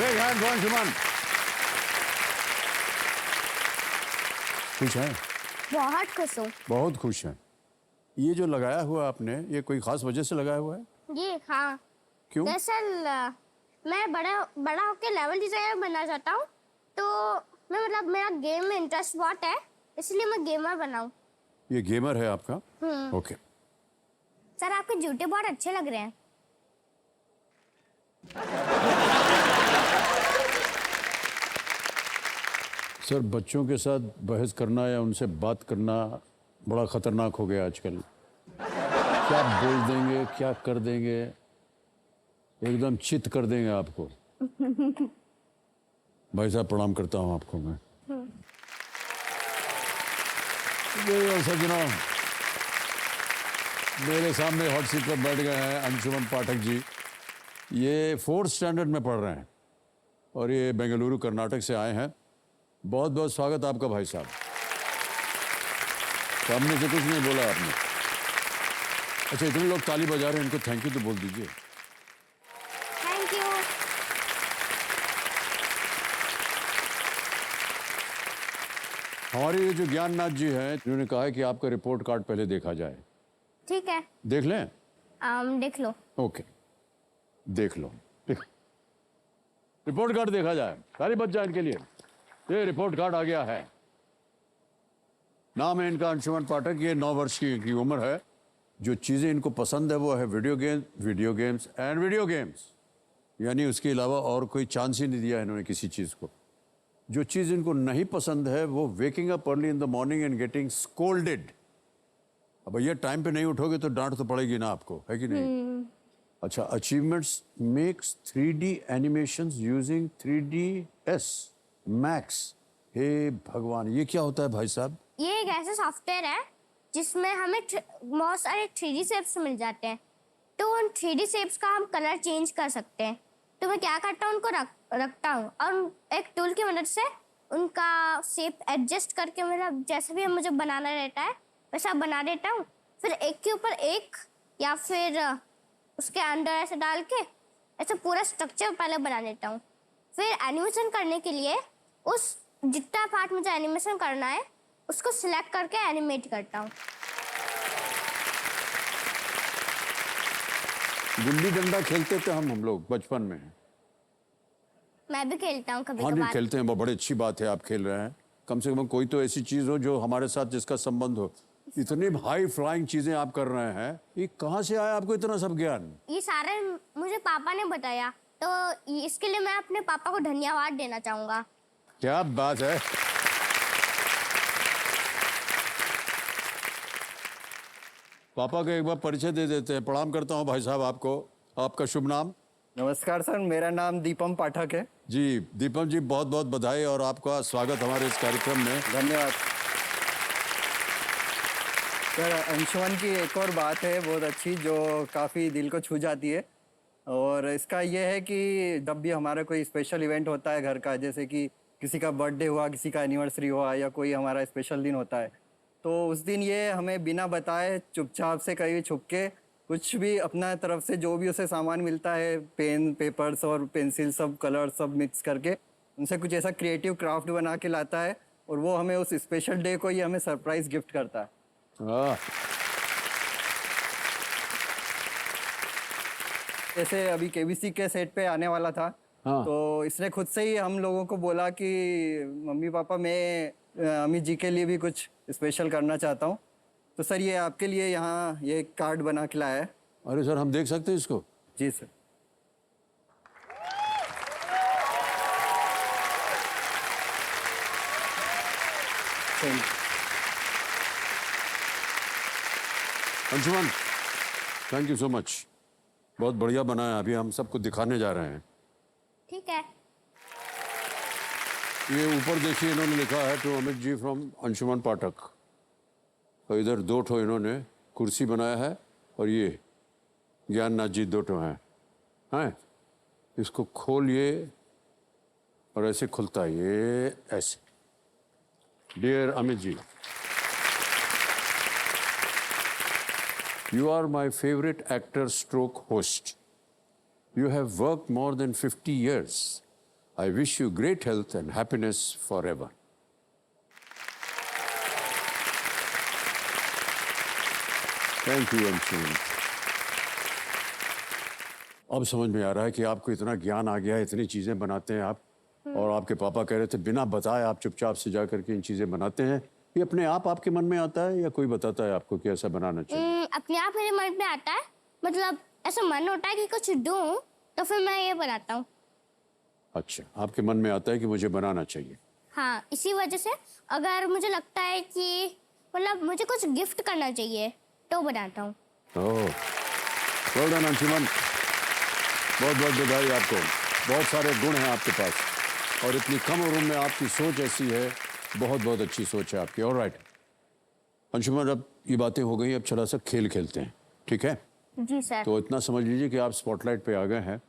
Big hand for Anshuman. खुश हैं? बहुत खुश हूँ। बहुत खुश हैं। ये जो लगाया हुआ आपने, ये कोई खास वजह से लगाया हुआ है? ये हाँ, क्यों? दरअसल मैं बड़ा होकर लेवल डिजाइनर बनना चाहता हूँ, तो मैं मतलब मेरा गेम में इंटरेस्ट बहुत है, इसलिए मैं गेमर बनाऊँ। ये गेमर है आपका? ओके। सर आपके जूते बहुत अच्छे लग रहे हैं। सर, बच्चों के साथ बहस करना या उनसे बात करना बड़ा खतरनाक हो गया आजकल। क्या बोल देंगे, क्या कर देंगे, एकदम चित कर देंगे आपको। भाई साहब, प्रणाम करता हूँ आपको मैं। सज्जनों, मेरे सामने हॉट सीट पर बैठ गए हैं अंशुमन पाठक जी। ये 4th स्टैंडर्ड में पढ़ रहे हैं और ये बेंगलुरु कर्नाटक से आए हैं। बहुत बहुत स्वागत आपका भाई साहब। सामने से कुछ नहीं बोला आपने। अच्छा, इतने लोग ताली बजा रहे हैं, इनको थैंक यू तो बोल दीजिए। Thank you. हमारे ये जो ज्ञाननाथ जी हैं, उन्होंने कहा है कि आपका रिपोर्ट कार्ड पहले देखा जाए। ठीक है। देख लें? देख लो। ओके, देख लो। रिपोर्ट कार्ड देखा जाए, सारी बच जाए इनके लिए। ये रिपोर्ट कार्ड आ गया है। नाम है इनका अंशुमन पाठक। ये 9 वर्ष की उम्र है। जो चीज़ें इनको पसंद है वो है video games and video games. यानी उसके अलावा और कोई चांस ही नहीं दिया इन्होंने किसी चीज़ को। जो चीज़ इनको नहीं पसंद है वो waking up early in the morning and getting scolded. अब भैया, टाइम पे नहीं उठोगे तो डांट तो पड़ेगी ना आपको, है कि नहीं? अच्छा, achievements makes 3D animations using 3ds max. हे भगवान, ये क्या होता है भाई साहब? ये एक ऐसा सॉफ्टवेयर है जिसमें हमें बहुत सारे 3D शेप्स मिल जाते हैं, तो उन 3D शेप्स का हम कलर चेंज कर सकते हैं। तो मैं क्या करता हूँ, उनको रखता हूँ और एक टूल की मदद से उनका शेप एडजस्ट करके मेरा जैसा भी मुझे बनाना रहता है वैसा बना देता हूँ। फिर एक के ऊपर एक या फिर उसके अंदर ऐसे डाल के ऐसा पूरा स्ट्रक्चर पहले बना देता हूँ। फिर एनिमेशन करने के लिए उस जितना पार्ट मुझे एनिमेशन करना है उसको सिलेक्ट करके एनिमेट करता हूँ। गुल्ली डंडा खेलते थे हम लोग बचपन में। मैं भी खेलता हूँ कभी हाँ, नहीं कभार। खेलते हैं, बहुत बड़ी अच्छी बात है आप खेल रहे हैं। कम से कम कोई तो ऐसी चीज़ हो जो हमारे साथ जिसका संबंध हो। इतनी हाई फ्लाइंग चीज़ें आप कर रहे हैं, ये कहाँ से आया आपको इतना सब ज्ञान? ये सारे मुझे पापा ने बताया, तो इसके लिए मैं अपने पापा को धन्यवाद देना चाहूँगा। क्या बात है। पापा का एक बार परिचय दे देते हैं। प्रणाम करता हूँ भाई साहब आपको। आपका शुभ नाम? नमस्कार सर, मेरा नाम दीपम पाठक है। जी दीपम जी, बहुत बहुत बधाई और आपका स्वागत हमारे इस कार्यक्रम में। धन्यवाद सर। अंशुमन की एक और बात है बहुत अच्छी जो काफ़ी दिल को छू जाती है, और इसका ये है कि जब भी हमारा कोई स्पेशल इवेंट होता है घर का, जैसे कि किसी का बर्थडे हुआ, किसी का एनिवर्सरी हुआ या कोई हमारा स्पेशल दिन होता है, तो उस दिन ये हमें बिना बताए चुपचाप से कहीं छुप के कुछ भी अपना तरफ से जो भी उसे सामान मिलता है, पेन, पेपर्स और पेंसिल, सब कलर सब मिक्स करके उनसे कुछ ऐसा क्रिएटिव क्राफ्ट बना के लाता है, और वो हमें उस स्पेशल डे को ये हमें सरप्राइज गिफ्ट करता है। जैसे अभी केबीसी के सेट पे आने वाला था। हाँ। तो इसने खुद से ही हम लोगों को बोला कि मम्मी पापा, मैं अमित जी के लिए भी कुछ स्पेशल करना चाहता हूँ, तो सर ये आपके लिए यहाँ ये कार्ड बना के लाया है। अरे सर, हम देख सकते हैं इसको? जी sir. Anshuman, thank you so much. बहुत बढ़िया बना है। अभी हम सबको दिखाने जा रहे हैं। ठीक है। ये ऊपर देखिए, इन्होंने लिखा है टू अमित जी फ्रॉम अंशुमन पाठक। और इधर 2 ठो इन्होंने कुर्सी बनाया है और ये ज्ञाननाथ जी 2 ठो हैं। इसको खोलिए और ऐसे खुलता है, ये ऐसे। Dear Amit ji, you are my favorite actor stroke host. You have worked more than 50 years I wish you great health and happiness forever. Thank you, Anshuman. अब समझ में आ रहा है कि आपको इतना ज्ञान आ गया है, इतनी चीजें बनाते हैं आप, और आपके पापा कह रहे थे बिना बताए आप चुपचाप से जा करके इन चीजें बनाते हैं। ये अपने आप आपके मन में आता है या कोई बताता है आपको कि ऐसा बनाना चाहिए? अपने आप मेरे मन में आता है, मतलब ऐसा मन होता है कि कुछ दूं तो फिर मैं ये बनाता हूँ। अच्छा, आपके मन में आता है कि मुझे बनाना चाहिए। हाँ, इसी वजह से अगर मुझे लगता है कि मतलब मुझे कुछ गिफ्ट करना चाहिए तो बनाता हूँ। ओह, वेल डन अंशुमन, बहुत बहुत बधाई आपको। बहुत सारे गुण हैं आपके पास और इतनी कम उम्र में आपकी सोच ऐसी है, बहुत बहुत अच्छी सोच है आपकी। ऑलराइट अंशुमन, अब ये बातें हो गई, अब चला सा खेल खेलते हैं, ठीक है? जी सर। तो इतना समझ लीजिए कि आप स्पॉटलाइट पे आ गए हैं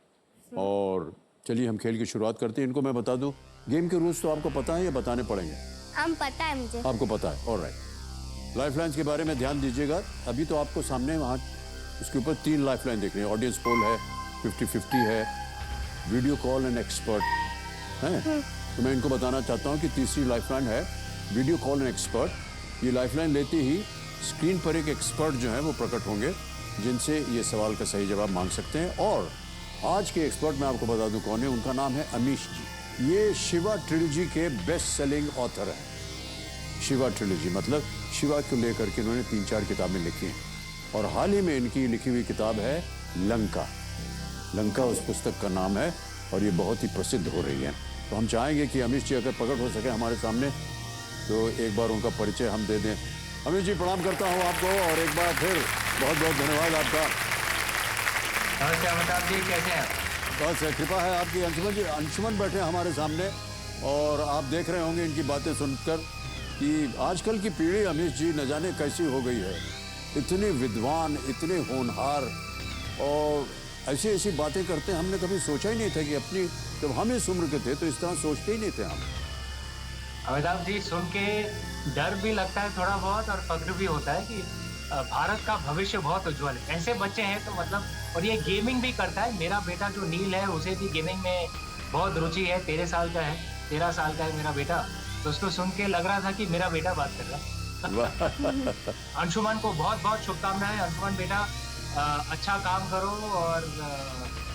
और चलिए हम खेल की शुरुआत करते हैं। इनको मैं बता दूं, गेम के रूल्स तो आपको पता है या बताने पड़ेंगे? हम पता है मुझे। आपको पता है, ऑलराइट। लाइफलाइंस के बारे में ध्यान दीजिएगा। अभी तो आपको सामने वहाँ उसके ऊपर 3 लाइफलाइन दिख रही है। ऑडियंस पोल है, 50-50 है, वीडियो कॉल एंड एक्सपर्ट है। तो मैं इनको बताना चाहता हूँ कि तीसरी लाइफलाइन है वीडियो कॉल एंड एक्सपर्ट। ये लाइफलाइन लेते ही स्क्रीन पर एक एक्सपर्ट जो है वो प्रकट होंगे, जिनसे ये सवाल का सही जवाब मांग सकते हैं। और आज के एक्सपर्ट मैं आपको बता दूं कौन है। उनका नाम है अमीश जी। ये शिवा ट्रिलॉजी के बेस्ट सेलिंग ऑथर हैं। शिवा ट्रिलॉजी मतलब शिवा को लेकर के इन्होंने 3-4 किताबें लिखी हैं और हाल ही में इनकी लिखी हुई किताब है लंका। लंका उस पुस्तक का नाम है और ये बहुत ही प्रसिद्ध हो रही है। तो हम चाहेंगे कि अमीश जी अगर प्रकट हो सके हमारे सामने तो एक बार उनका परिचय हम दे दें। अमीश जी, प्रणाम करता हूँ आपको और एक बार फिर बहुत बहुत धन्यवाद आपका। नमस्ते अमिताभ जी, कैसे हैं? बस कृपा है आपकी। अंशुमन जी, अंशुमन बैठे हैं हमारे सामने और आप देख रहे होंगे इनकी बातें सुनकर कि आजकल की पीढ़ी अमीश जी न जाने कैसी हो गई है। इतने विद्वान, इतने होनहार और ऐसी ऐसी बातें करते हैं। हमने कभी सोचा ही नहीं था कि अपनी जब हम इस उम्र के थे तो इस तरह सोचते ही नहीं थे हम। अमिताभ जी, सुन के डर भी लगता है थोड़ा बहुत और फख्र भी होता है कि भारत का भविष्य बहुत उज्जवल है। ऐसे बच्चे हैं तो मतलब, और ये गेमिंग भी करता है। मेरा बेटा जो नील है उसे भी गेमिंग में बहुत रुचि है। 13 साल का है, 13 साल का है मेरा बेटा। तो उसको सुन के लग रहा था कि मेरा बेटा बात कर रहा है। अंशुमन को बहुत बहुत शुभकामनाएं। अंशुमन बेटा, अच्छा काम करो और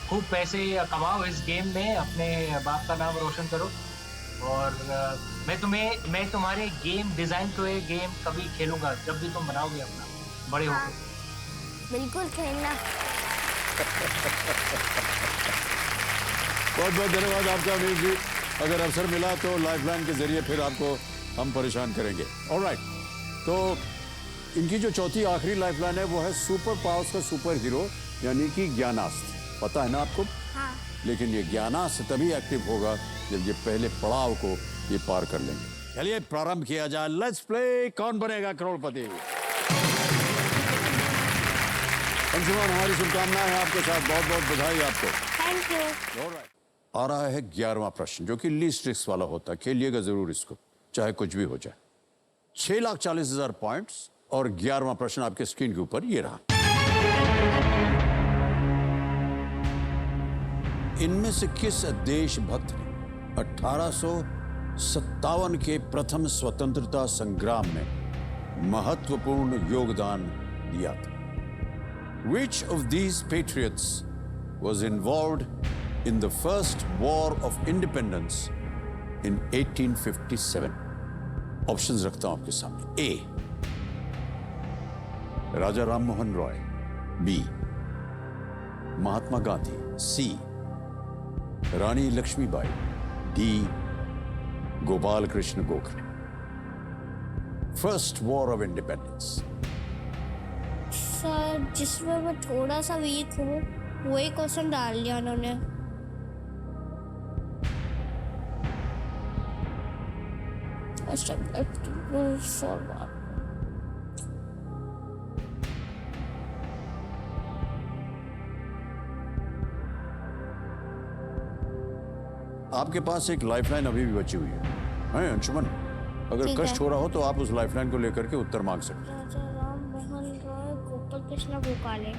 खूब पैसे कमाओ इस गेम में, अपने बाप का नाम रोशन करो। और मैं तुम्हारे गेम डिजाइन को ये गेम कभी खेलूंगा जब भी तुम बनाओगे अपना बड़े हाँ, होकर। बिल्कुल खेलना। बहुत बहुत धन्यवाद आपका अमीश जी। अगर अवसर मिला तो लाइफलाइन के जरिए फिर आपको हम परेशान करेंगे। ऑलराइट, तो इनकी जो चौथी आखिरी लाइफलाइन है वो है सुपर पावर्स का सुपर हीरो यानी कि ज्ञानास्त्र। पता है ना आपको? हाँ। लेकिन ये ज्ञानास्त्र तभी एक्टिव होगा जब ये पहले पड़ाव को ये पार कर लेंगे। चलिए प्रारंभ किया जाए। लेट्स प्ले कौन बनेगा करोड़पति। अंशुमन, हमारी शुभकामनाएं हैं आपके साथ। बहुत बहुत बधाई आपको। Thank you. ऑलराइट, आ रहा है 11वां प्रश्न जो कि लीस्ट रिस्क वाला होता है। खेलिएगा जरूर इसको, चाहे कुछ भी हो जाए। 6,40,000 पॉइंट्स और 11वां प्रश्न आपके स्क्रीन के ऊपर ये रहा। इनमें से किस देशभक्त ने 1857 के प्रथम स्वतंत्रता संग्राम में महत्वपूर्ण योगदान दिया था? Which of these patriots was involved in the first war of independence in 1857? Options रखता हूं आपके सामने। A, Raja Ram Mohan Roy. B, Mahatma Gandhi. C, Rani Lakshmibai. D, Gopal Krishna Gokhale. First war of independence. Sir, जिसमें मैं थोड़ा सा वीक हूँ वही क्वेश्चन डाल दिया उन्होंने। आपके पास एक लाइफलाइन अभी भी बची हुई है अंशुमन। अगर ठीक कष्ट है। हो रहा हो तो आप उस लाइफलाइन को लेकर के उत्तर मांग सकते हैं। राजा राम मोहन रॉय, गोपाल कृष्ण गोखले।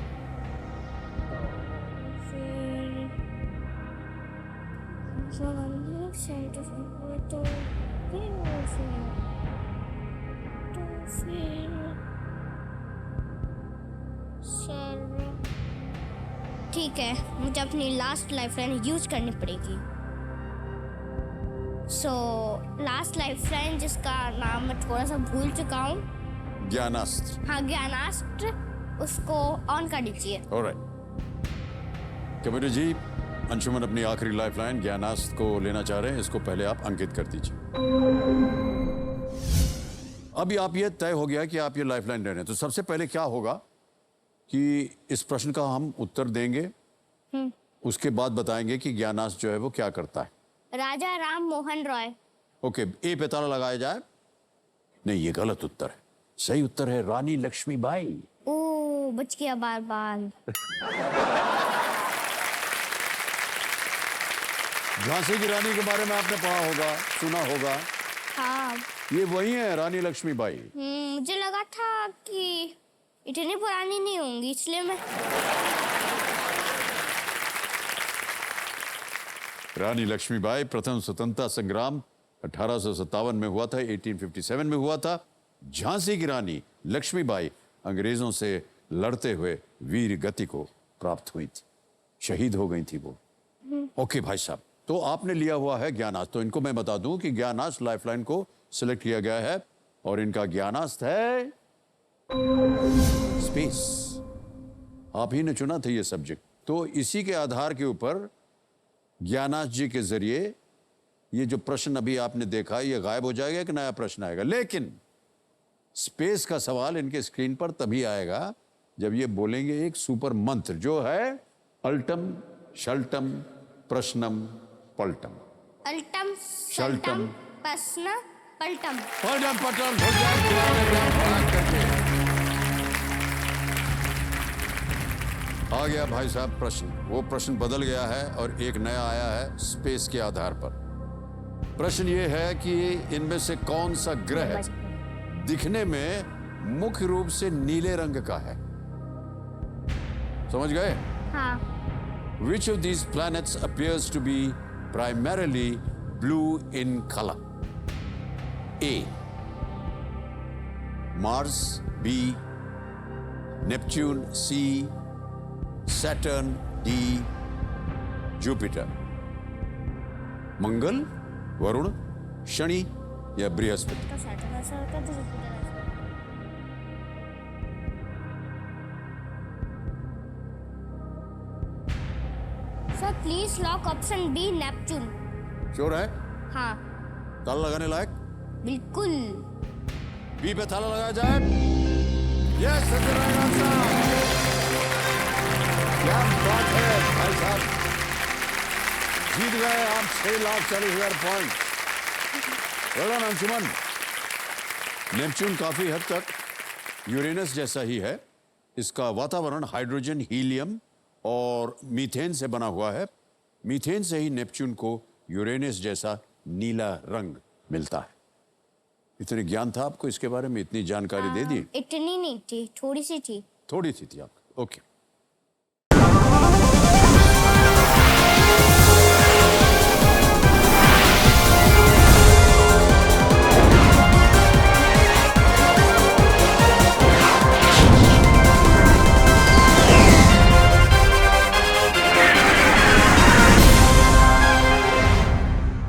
फिर तो फिर ठीक है, मुझे अपनी लास्ट लाइफलाइन यूज करनी पड़ेगी। सो लास्ट लाइफलाइन जिसका नाम मैं थोड़ा सा भूल चुका हूँ। ज्ञानास्त्र। हाँ, ज्ञानास्त्र, उसको ऑन कर दीजिए। ऑलराइट। कंप्यूटर जी, अंशुमन अपनी आखिरी लाइफलाइन ज्ञानास्त्र को लेना चाह रहे हैं, इसको पहले आप अंकित कर दीजिए। अभी आप ये तय हो गया कि आप ये लाइफलाइन ले रहे हैं, तो सबसे पहले क्या होगा कि इस प्रश्न का हम उत्तर देंगे, उसके बाद बताएंगे कि ज्ञानास्त्र जो है वो क्या करता है। राजा राम मोहन रॉय। ओके, ए पे ताला लगाया जाए। नहीं, ये गलत उत्तर है। सही उत्तर है रानी लक्ष्मीबाई। ओ, बच गया बार बार। झांसी की रानी के बारे में आपने पढ़ा होगा, सुना होगा। हाँ। ये वही है रानी लक्ष्मीबाई। मुझे लगा था कि इतनी पुरानी नहीं होंगी, इसलिए मैं रानी लक्ष्मीबाई प्रथम स्वतंत्रता संग्राम 1857 में हुआ था, 1857 में हुआ था। झांसी की रानी लक्ष्मीबाई अंग्रेजों से लड़ते हुए वीर गति को प्राप्त हुई थी, शहीद हो गई थी वो। ओके भाई साहब, तो आपने लिया हुआ है ज्ञानास्त्र। तो इनको मैं बता दूं कि ज्ञानास्त्र लाइफलाइन को सिलेक्ट किया गया है और इनका ज्ञानास्त्र है स्पेस। आप ही ने चुना था ये सब्जेक्ट, तो इसी के आधार के ऊपर ज्ञानास्त्र जी के जरिए ये जो प्रश्न अभी आपने देखा ये गायब हो जाएगा, एक नया प्रश्न आएगा। लेकिन स्पेस का सवाल इनके स्क्रीन पर तभी आएगा जब ये बोलेंगे एक सुपर मंत्र जो है अल्टम शल्टम प्रश्नम पलटम। अल्टम शल्टम प्रश्न पलटम। पलटम पलटम हो जाए पुराने नाम पलट करके। आ गया भाई साहब प्रश्न, वो प्रश्न बदल गया है और एक नया आया है स्पेस के आधार पर। प्रश्न ये है कि इनमें से कौन सा ग्रह दिखने में मुख्य रूप से नीले रंग का है? समझ गए? हाँ। Which of these planets appears to be primarily blue in color? A. Mars. B. Neptune. C. Saturn. D. Jupiter. मंगल, वरुण, शनि या बृहस्पति? तो सैटर्न ऐसा होता है, तो जुपिटर ऐसा। Sir please lock option B Neptune. Sure है? हाँ ताला लगाने लायक? बिल्कुल। बी पे ताला लगाया जाए। Yes, right answer. क्या बात है भाई साहब, जीत गए आप 6,40,000 point. Well done Anshuman. Neptune काफी हद तक यूरेनस जैसा ही है। इसका वातावरण हाइड्रोजन, हीलियम और मीथेन से बना हुआ है। मीथेन से ही नेपच्यून को यूरेनस जैसा नीला रंग मिलता है। इतने ज्ञान था आपको इसके बारे में, इतनी जानकारी दे दी? इतनी नहीं थी, थोड़ी सी थी। थोड़ी सी थी आपको। ओके।